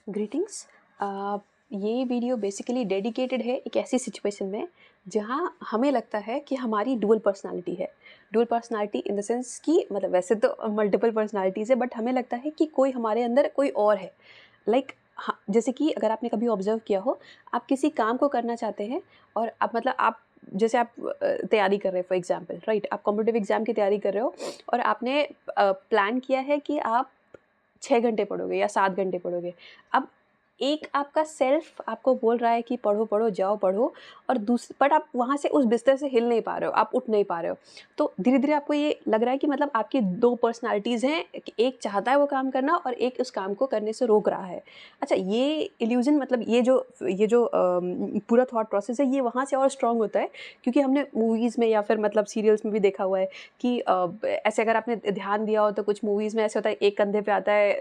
Greetings. ये video basically dedicated है एक ऐसी सिचुएशन में जहाँ हमें लगता है कि हमारी डुअल पर्सनालिटी है। Dual personality in the sense कि मतलब वैसे तो मल्टीपल पर्सनालिटीज़ है, बट हमें लगता है कि कोई हमारे अंदर कोई और है। लाइक हाँ, जैसे कि अगर आपने कभी ऑब्जर्व किया हो, आप किसी काम को करना चाहते हैं और आप मतलब आप जैसे आप तैयारी कर रहे हैं फॉर एग्जांपल, राइट? आप कॉम्पिटिटिव एग्जाम की तैयारी कर रहे हो और आपने प्लान किया है कि आप 6 घंटे पढ़ोगे या 7 घंटे पढ़ोगे। अब एक आपका सेल्फ आपको बोल रहा है कि पढ़ो, पढ़ो, जाओ पढ़ो, और बट आप वहाँ से उस बिस्तर से हिल नहीं पा रहे हो, आप उठ नहीं पा रहे हो। तो धीरे-धीरे आपको ये लग रहा है कि मतलब आपकी 2 पर्सनैलिटीज़ हैं, कि एक चाहता है वो काम करना और एक उस काम को करने से रोक रहा है। अच्छा, ये इल्यूज़न मतलब ये जो पूरा थॉट प्रोसेस है, ये वहाँ से और स्ट्रॉन्ग होता है, क्योंकि हमने मूवीज़ में या फिर मतलब सीरियल्स में भी देखा हुआ है कि ऐसे अगर आपने ध्यान दिया हो तो कुछ मूवीज़ में ऐसे होता है, एक कंधे पे आता है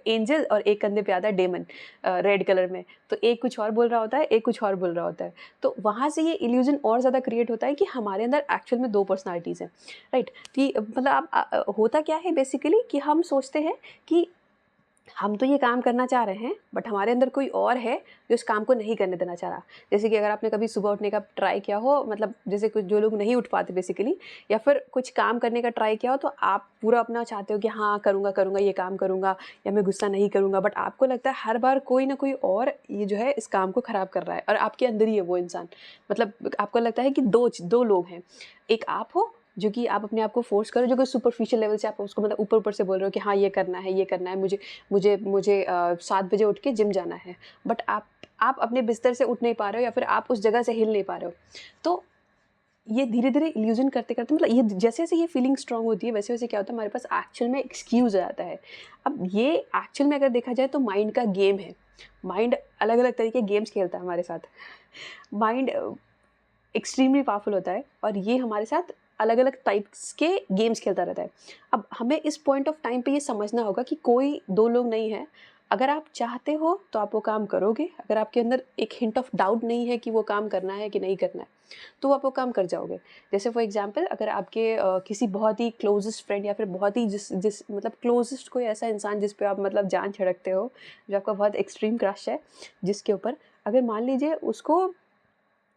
एंजल और एक कंधे पे आता है डेमन रेड कलर में। तो एक कुछ और बोल रहा होता है, एक कुछ और बोल रहा होता है। तो वहाँ से ये इल्यूज़न और ज़्यादा क्रिएट होता है कि हमारे अंदर एक्चुअल में 2 पर्सनैलिटीज़ हैं, राइट? कि मतलब होता क्या है बेसिकली कि हम सोचते हैं कि हम तो ये काम करना चाह रहे हैं, बट हमारे अंदर कोई और है जो इस काम को नहीं करने देना चाह रहा। जैसे कि अगर आपने कभी सुबह उठने का ट्राई किया हो, मतलब जैसे कुछ जो लोग नहीं उठ पाते बेसिकली, या फिर कुछ काम करने का ट्राई किया हो, तो आप पूरा अपना चाहते हो कि हाँ, करूँगा, करूँगा, ये काम करूँगा या मैं गुस्सा नहीं करूँगा, बट आपको लगता है हर बार कोई ना कोई और ये जो है इस काम को ख़राब कर रहा है और आपके अंदर ही है वो इंसान। मतलब आपको लगता है कि 2 लोग हैं, एक आप हो जो कि आप अपने आप को फ़ोर्स करो, जो कि सुपरफिशियल लेवल से आप उसको मतलब ऊपर-ऊपर से बोल रहे हो कि हाँ, ये करना है, ये करना है, मुझे मुझे मुझे 7 बजे उठ के जिम जाना है। बट आप अपने बिस्तर से उठ नहीं पा रहे हो या फिर आप उस जगह से हिल नहीं पा रहे हो। तो ये धीरे-धीरे इल्यूज़न करते-करते मतलब ये जैसे-जैसे ये फीलिंग स्ट्रॉन्ग होती है, वैसे-वैसे क्या होता है, हमारे पास एक्चुअल में एक्सक्यूज़ आ जाता है। अब ये एक्चुअल में अगर देखा जाए तो माइंड का गेम है। माइंड अलग-अलग तरीके के गेम्स खेलता है हमारे साथ। माइंड एक्सट्रीमली पावरफुल होता है और ये हमारे साथ अलग-अलग टाइप्स के गेम्स खेलता रहता है। अब हमें इस पॉइंट ऑफ टाइम पे ये समझना होगा कि कोई 2 लोग नहीं हैं। अगर आप चाहते हो तो आप वो काम करोगे, अगर आपके अंदर एक हिंट ऑफ डाउट नहीं है कि वो काम करना है कि नहीं करना है, तो आप वो काम कर जाओगे। जैसे फॉर एग्ज़ाम्पल अगर आपके किसी बहुत ही क्लोज़ेस्ट फ्रेंड या फिर बहुत ही जिस जिस मतलब क्लोज़ेस्ट कोई ऐसा इंसान जिस पे आप मतलब जान छिड़कते हो, जो आपका बहुत एक्सट्रीम क्रश है, जिसके ऊपर अगर मान लीजिए उसको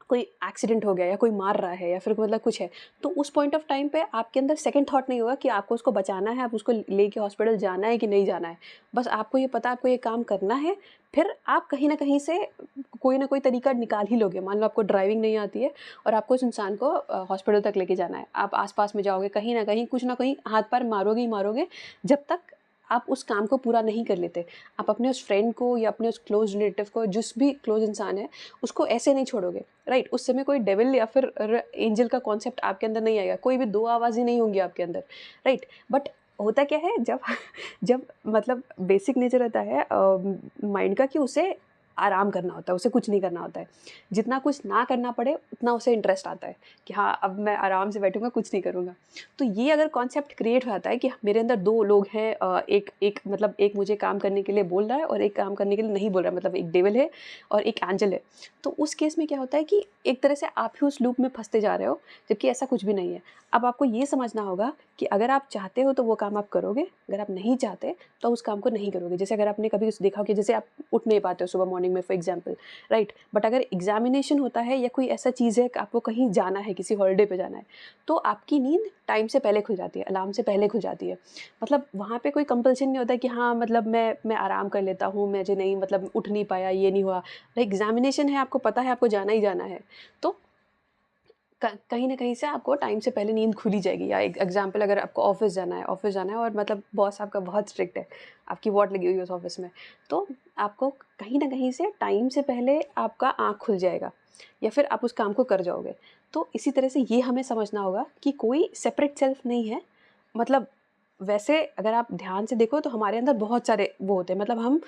कोई एक्सीडेंट हो गया या कोई मार रहा है या फिर मतलब कुछ है, तो उस पॉइंट ऑफ टाइम पे आपके अंदर सेकंड थॉट नहीं होगा कि आपको उसको बचाना है, आप उसको लेके हॉस्पिटल जाना है कि नहीं जाना है। बस आपको ये पता है आपको ये काम करना है, फिर आप कहीं न कहीं से कोई ना कोई तरीका निकाल ही लोगे। मान लो आपको ड्राइविंग नहीं आती है और आपको उस इंसान को हॉस्पिटल तक लेके जाना है। आप आस-पास में जाओगे, कहीं न कहीं कुछ न कहीं हाथ-पैर मारोगे ही मारोगे, जब तक आप उस काम को पूरा नहीं कर लेते। आप अपने उस फ्रेंड को या अपने उस क्लोज़ रिलेटिव को, जिस भी क्लोज़ इंसान है, उसको ऐसे नहीं छोड़ोगे, राइट? उस समय कोई डेविल या फिर एंजल का कॉन्सेप्ट आपके अंदर नहीं आएगा, कोई भी 2 आवाज़ ही नहीं होंगी आपके अंदर, राइट? बट होता क्या है, जब जब मतलब बेसिक नेचर रहता है माइंड का कि उसे आराम करना होता है, उसे कुछ नहीं करना होता है। जितना कुछ ना करना पड़े उतना उसे इंटरेस्ट आता है कि हाँ, अब मैं आराम से बैठूँगा, कुछ नहीं करूँगा। तो ये अगर कॉन्सेप्ट क्रिएट हो जाता है कि मेरे अंदर 2 लोग हैं, एक एक मतलब एक मुझे काम करने के लिए बोल रहा है और एक काम करने के लिए नहीं बोल रहा है, मतलब एक डेविल है और एक एंजल है। तो उस केस में क्या होता है कि एक तरह से आप ही उस लूप में फँसते जा रहे हो, जबकि ऐसा कुछ भी नहीं है। अब आपको ये समझना होगा कि अगर आप चाहते हो तो वो काम आप करोगे, अगर आप नहीं चाहते तो उस काम को नहीं करोगे। जैसे अगर आपने कभी देखा हो कि जैसे आप उठ नहीं पाते हो सुबह मॉर्निंग में फॉर एग्ज़ाम्पल, राइट? बट अगर एग्ज़ामिनेशन होता है या कोई ऐसा चीज़ है कि आपको कहीं जाना है, किसी हॉलिडे पे जाना है, तो आपकी नींद टाइम से पहले खुल जाती है, अलार्म से पहले खुल जाती है। मतलब वहाँ पे कोई कंपल्शन नहीं होता है कि हाँ, मतलब मैं आराम कर लेता हूँ, मुझे नहीं मतलब उठ नहीं पाया, ये नहीं हुआ। एग्ज़ामिनेशन है, आपको पता है आपको जाना ही जाना है। तो कहीं न कहीं से आपको टाइम से पहले नींद खुल ही जाएगी। या एक एग्ज़ाम्पल, अगर आपको ऑफ़िस जाना है और मतलब बॉस आपका बहुत स्ट्रिक्ट है, आपकी वॉट लगी हुई है उस ऑफ़िस में, तो आपको कहीं न कहीं से टाइम से पहले आपका आँख खुल जाएगा या फिर आप उस काम को कर जाओगे। तो इसी तरह से ये हमें समझना होगा कि कोई सेपरेट सेल्फ नहीं है। मतलब वैसे अगर आप ध्यान से देखो तो हमारे अंदर बहुत सारे वो होते हैं, मतलब हम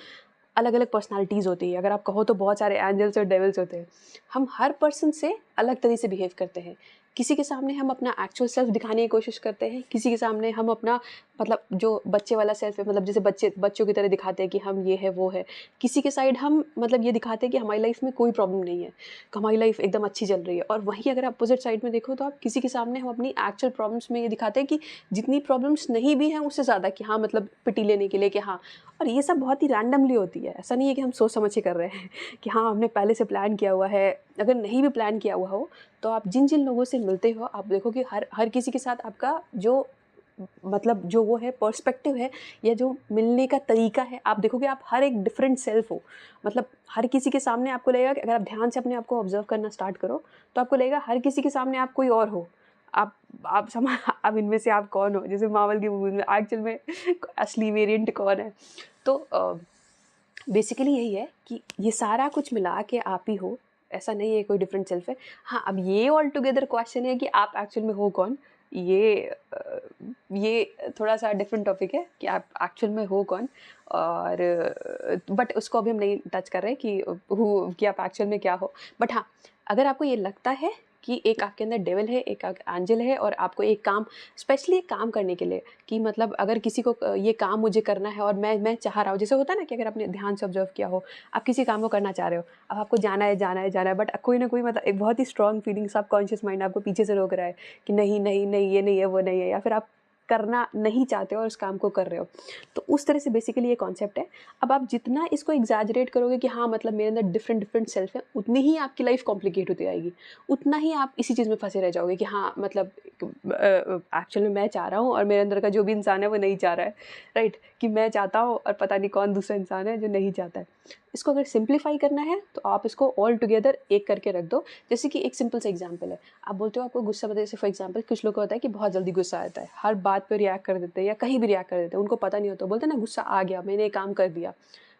अलग-अलग पर्सनैलिटीज़ होती है। अगर आप कहो तो बहुत सारे एंजल्स और डेविल्स होते हैं। हम हर पर्सन से अलग तरह से बिहेव करते हैं। किसी के सामने हम अपना एक्चुअल सेल्फ दिखाने की कोशिश करते हैं, किसी के सामने हम अपना मतलब जो बच्चे वाला सेल्फ है, मतलब जैसे बच्चों की तरह दिखाते हैं कि हम ये है वो है, किसी के साइड हम मतलब ये दिखाते हैं कि हमारी लाइफ में कोई प्रॉब्लम नहीं है, कि हमारी लाइफ एकदम अच्छी चल रही है। और वहीं अगर अपोजिट साइड में देखो तो आप किसी के सामने हम अपनी एक्चुअल प्रॉब्लम्स में ये दिखाते हैं कि जितनी प्रॉब्लम्स नहीं भी हैं उससे ज़्यादा, कि हाँ मतलब पिटी लेने के लिए कि हाँ। और ये सब बहुत ही रैंडमली होती है, ऐसा नहीं है कि हम सोच समझ के कर रहे हैं कि हाँ हमने पहले से प्लान किया हुआ है। अगर नहीं भी प्लान किया हुआ हो तो आप जिन जिन लोगों से मिलते हो आप देखो कि हर हर किसी के साथ आपका जो मतलब जो वो है पर्सपेक्टिव है या जो मिलने का तरीका है, आप देखोगे आप हर एक डिफरेंट सेल्फ हो। मतलब हर किसी के सामने आपको लगेगा कि अगर आप ध्यान से अपने आप को ऑब्जर्व करना स्टार्ट करो तो आपको लगेगा हर किसी के सामने आप कोई और हो। आप समा अब इनमें से आप कौन हो, जैसे मार्वल की मूवीज में एक्चुअल में असली वेरिएंट कौन है। तो बेसिकली यही है कि ये सारा कुछ मिला के आप ही हो, ऐसा नहीं है कोई डिफरेंट सेल्फ है। हाँ, अब ये ऑल टुगेदर क्वेश्चन है कि आप एक्चुअल में हो कौन, ये थोड़ा सा डिफरेंट टॉपिक है कि आप एक्चुअल में हो कौन। और बट उसको अभी हम नहीं टच कर रहे कि आप एक्चुअल में क्या हो। बट हाँ, अगर आपको ये लगता है कि एक आपके अंदर डेविल है, एक एंजल है, और आपको एक काम स्पेशली एक काम करने के लिए कि मतलब अगर किसी को ये काम मुझे करना है और मैं चाह रहा हूँ, जैसे होता है ना कि अगर आपने ध्यान से ऑब्जर्व किया हो, आप किसी काम को करना चाह रहे हो, अब आपको जाना है जाना है जाना है, बट कोई ना कोई मतलब एक बहुत ही स्ट्रॉन्ग फीलिंग सबकॉन्शियस माइंड आपको पीछे से रोक रहा है कि नहीं नहीं नहीं ये नहीं है वो नहीं है, या फिर आप करना नहीं चाहते हो और उस काम को कर रहे हो। तो उस तरह से बेसिकली ये कॉन्सेप्ट है। अब आप जितना इसको एग्जैजरेट करोगे कि हाँ मतलब मेरे अंदर डिफरेंट डिफरेंट सेल्फ है, उतनी ही आपकी लाइफ कॉम्प्लिकेट होती जाएगी, उतना ही आप इसी चीज़ में फंसे रह जाओगे कि हाँ मतलब एक्चुअल में मैं चाह रहा हूँ और मेरे अंदर का जो भी इंसान है वो नहीं चाह रहा है, राइट, कि मैं चाहता हूँ और पता नहीं कौन दूसरा इंसान है जो नहीं चाहता है। इसको अगर सिंप्लीफाई करना है तो आप इसको ऑल टुगेदर एक करके रख दो। जैसे कि एक सिंपल सा एग्जांपल है, आप बोलते हो आपको गुस्सा बताइए, जैसे फॉर एग्जांपल कुछ लोग को होता है कि बहुत जल्दी गुस्सा आता है, हर बात पे रिएक्ट कर देते हैं या कहीं भी रिएक्ट कर देते हैं, उनको पता नहीं होता, बोलते हैं ना गुस्सा आ गया मैंने ये काम कर दिया।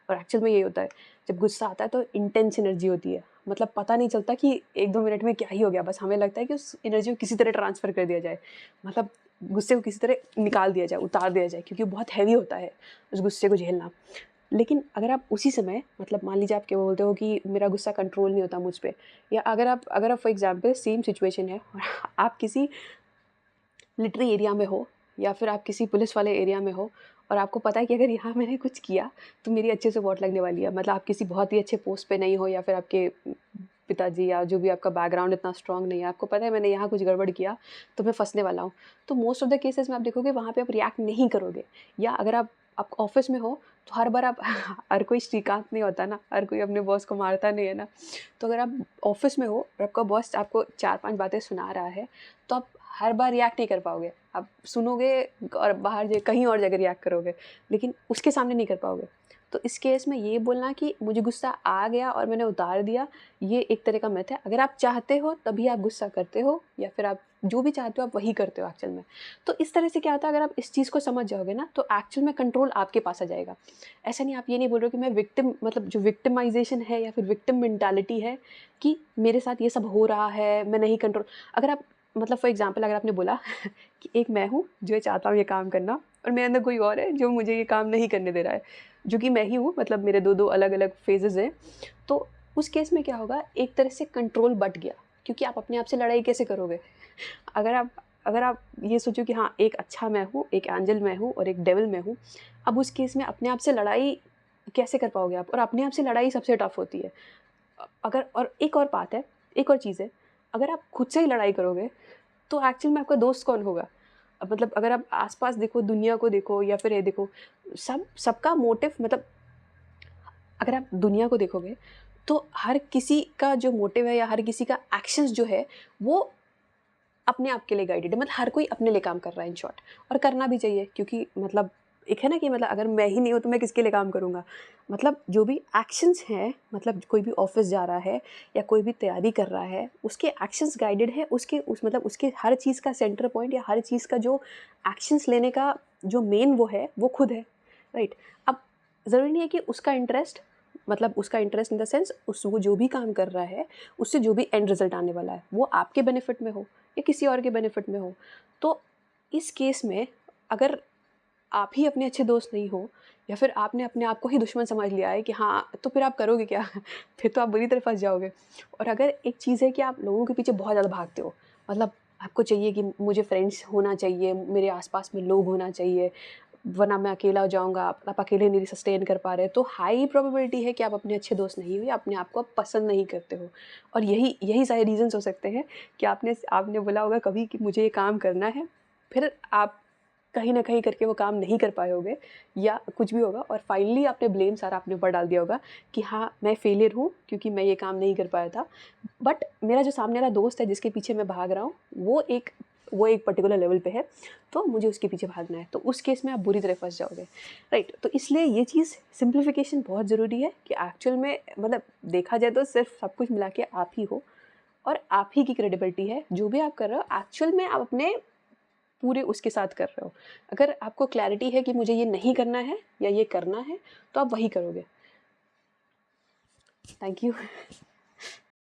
और एक्चुअल में यही होता है, जब गुस्सा आता है तो इंटेंस एनर्जी होती है, मतलब पता नहीं चलता कि 1-2 मिनट में क्या ही हो गया, बस हमें लगता है कि उस एनर्जी को किसी तरह ट्रांसफ़र कर दिया जाए, मतलब गुस्से को किसी तरह निकाल दिया जाए, उतार दिया जाए, क्योंकि बहुत हैवी होता है उस गुस्से को झेलना। लेकिन अगर आप उसी समय मतलब मान लीजिए आप क्या बोलते हो कि मेरा गुस्सा कंट्रोल नहीं होता मुझ पे, या अगर आप फॉर एग्जांपल सेम सिचुएशन है और आप किसी मिलिट्री एरिया में हो या फिर आप किसी पुलिस वाले एरिया में हो और आपको पता है कि अगर यहाँ मैंने कुछ किया तो मेरी अच्छे से वोट लगने वाली है, मतलब आप किसी बहुत ही अच्छे पोस्ट पे नहीं हो या फिर आपके पिताजी या जो भी आपका बैकग्राउंड इतना स्ट्रांग नहीं है, आपको पता है मैंने यहाँ कुछ गड़बड़ किया तो मैं फंसने वाला हूँ, तो मोस्ट ऑफ द केसेस में आप देखोगे वहाँ पे आप रिएक्ट नहीं करोगे। या अगर आप ऑफिस में हो तो हर बार आप हर कोई श्रीकांत नहीं होता ना, हर कोई अपने बॉस को मारता नहीं है ना। तो अगर आप ऑफिस में हो और आपका बॉस आपको 4-5 बातें सुना रहा है तो आप हर बार रिएक्ट नहीं कर पाओगे, आप सुनोगे और बाहर कहीं और जगह रिएक्ट करोगे, लेकिन उसके सामने नहीं कर पाओगे। तो इस केस में ये बोलना कि मुझे गुस्सा आ गया और मैंने उतार दिया, ये एक तरह का मिथ है। अगर आप चाहते हो तभी आप गुस्सा करते हो, या फिर आप जो भी चाहते हो आप वही करते हो एक्चुअल में। तो इस तरह से क्या होता है, अगर आप इस चीज़ को समझ जाओगे ना तो एक्चुअल में कंट्रोल आपके पास आ जाएगा। ऐसा नहीं, आप ये नहीं बोल रहे हो कि मैं विक्टिम, मतलब जो विक्टिमाइजेशन है या फिर विक्टिम मेंटालिटी है कि मेरे साथ ये सब हो रहा है मैं नहीं कंट्रोल। अगर आप मतलब फॉर एग्जांपल अगर आपने बोला कि एक मैं हूँ जो ये चाहता हूँ ये काम करना, और मेरे अंदर कोई और है जो मुझे ये काम नहीं करने दे रहा है, जो कि मैं ही हूँ, मतलब मेरे दो अलग अलग फेजेस हैं, तो उस केस में क्या होगा, एक तरह से कंट्रोल बट गया, क्योंकि आप अपने आप से लड़ाई कैसे करोगे। अगर आप ये सोचो कि हाँ एक अच्छा मैं हूँ, एक एंजल मैं हूँ और एक डेविल मैं हूँ, अब उस केस में अपने आप से लड़ाई कैसे कर पाओगे आप, और अपने आप से लड़ाई सबसे टफ होती है। अगर और एक और बात है, एक और चीज़ है, अगर आप खुद से ही लड़ाई करोगे तो एक्चुअल में आपका दोस्त कौन होगा। अब मतलब अगर आप आसपास देखो, दुनिया को देखो या फिर ये देखो, सबका मोटिव, मतलब अगर आप दुनिया को देखोगे तो हर किसी का जो मोटिव है या हर किसी का एक्शंस जो है वो अपने आप के लिए गाइडेड है, मतलब हर कोई अपने लिए काम कर रहा है इन शॉर्ट, और करना भी चाहिए, क्योंकि मतलब एक है ना कि मतलब अगर मैं ही नहीं हूँ तो मैं किसके लिए काम करूँगा। मतलब जो भी एक्शंस हैं, मतलब कोई भी ऑफिस जा रहा है या कोई भी तैयारी कर रहा है, उसके एक्शंस गाइडेड है, उसके उस मतलब उसके हर चीज़ का सेंटर पॉइंट या हर चीज़ का जो एक्शंस लेने का जो मेन वो है वो खुद है, राइट। अब ज़रूरी नहीं है कि उसका इंटरेस्ट, मतलब उसका इंटरेस्ट इन द सेंस उस वो जो भी काम कर रहा है उससे जो भी एंड रिजल्ट आने वाला है वो आपके बेनिफिट में हो या किसी और के बेनिफिट में हो। तो इस केस में अगर आप ही अपने अच्छे दोस्त नहीं हो या फिर आपने अपने आप को ही दुश्मन समझ लिया है कि हाँ, तो फिर आप करोगे क्या फिर तो आप बुरी तरह फंस जाओगे। और अगर एक चीज़ है कि आप लोगों के पीछे बहुत ज़्यादा भागते हो, मतलब आपको चाहिए कि मुझे फ्रेंड्स होना चाहिए, मेरे आसपास में लोग होना चाहिए, वरना मैं अकेला हो जाऊँगा, आप अकेले नहीं सस्टेन कर पा रहे, तो हाई प्रोबेबिलिटी है कि आप अपने अच्छे दोस्त नहीं हो या अपने आप को आप पसंद नहीं करते हो। और यही यही सारे रीज़न्स हो सकते हैं कि आपने आपने बोला होगा कभी कि मुझे ये काम करना है, फिर आप कहीं न कहीं करके वो काम नहीं कर पाए होंगे या कुछ भी होगा और फाइनली आपने ब्लेम सारा अपने ऊपर डाल दिया होगा कि हाँ, मैं फेलियर हूँ क्योंकि मैं ये काम नहीं कर पाया था। बट मेरा जो सामने वाला दोस्त है जिसके पीछे मैं भाग रहा हूँ, वो एक पर्टिकुलर लेवल पे है, तो मुझे उसके पीछे भागना है। तो उस केस में आप बुरी तरह फँस जाओगे, राइट? तो इसलिए ये चीज़ सिम्प्लिफ़िकेशन बहुत ज़रूरी है कि एक्चुअल में मतलब देखा जाए तो सिर्फ़ सब कुछ मिला के आप ही हो और आप ही की क्रेडिबिलिटी है। जो भी आप कर रहे हो एक्चुअल में आप अपने पूरे उसके साथ कर रहे हो। अगर आपको क्लैरिटी है कि मुझे ये नहीं करना है या ये करना है, तो आप वही करोगे। Thank you.